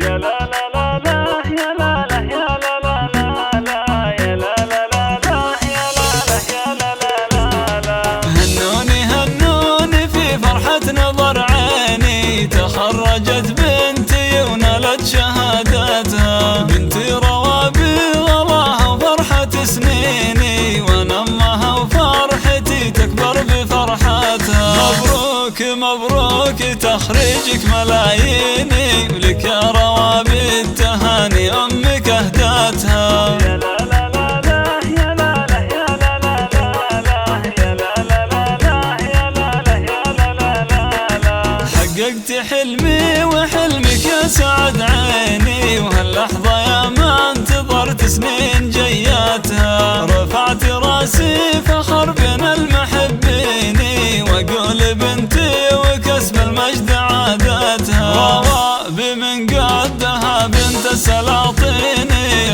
يا لا لا لا لا يا لا لا يا لا لا لا لا يا لا لا لا لا يا لا لا يا لا لا لا لا. هنوني هنوني في فرحة نظر عيني، تخرجت بنتي ونالت شهادتها، بنتي روابي غلاها وفرحة سنيني، وانا امها وفرحتي تكبر بفرحتها. مبروك مبروك تخريجك ملاييني، ولك يا روابي التهاني امك اهدتها. يا لا لا لا لا يا لا لا يا لا لا لا لا يا لا لا لا لا يا لا لا يا لا لا لا لا. حققت حلمي وحلمك يا سعد عيني، وهاللحظة يا ما انتظرت سنين جياتها، رفعت راسي فخر بين المحبين، واقول بنتي وكسب المجد عادتها. روابي من قدها بنت السلاطين،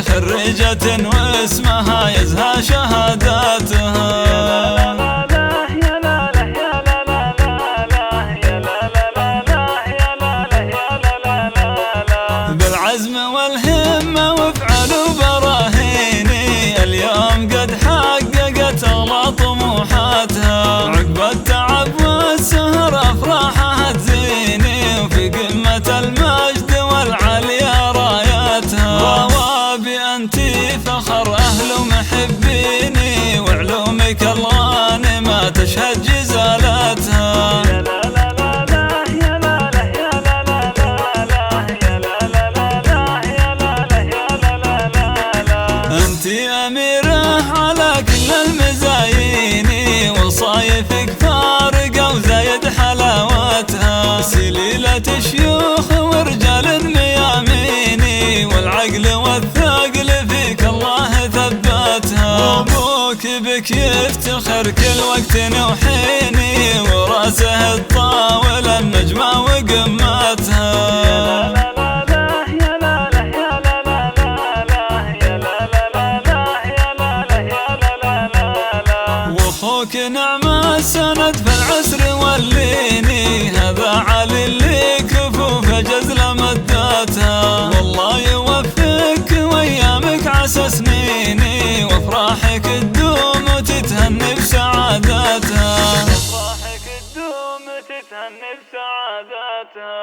خريجة واسمها يزهى شهاداتها. بالعزم والهمة وافعلوا براهيني، اليوم قد حققت أغلى طموحاتها، عقب التعب والسهر أفراحها تزيني، وفي قمة المجد والعليا راياتها. روابي أنتي فخر أهل محبيني، وعلومك الغانمة تشهد جزالاتها. انتي أميرة على كل المزايين، وصايفك فارقة وزايد حلاوتها، سليلة شيوخ ورجال مياميني، والعقل والثقل فيك الله ثبتها. وابوك بك يفتخر كل وقت وحيني، وراسه الطاولة النجمة وقمتها. واخوك نعم السند في العسر والليني، هذا علي اللي كفوفه جزله مدتها، والله يوفقك وايامك عسى سنيني، وافراحك تدوم وتتهني بسعادتها. افراحك تدوم وتتهني بسعادتها.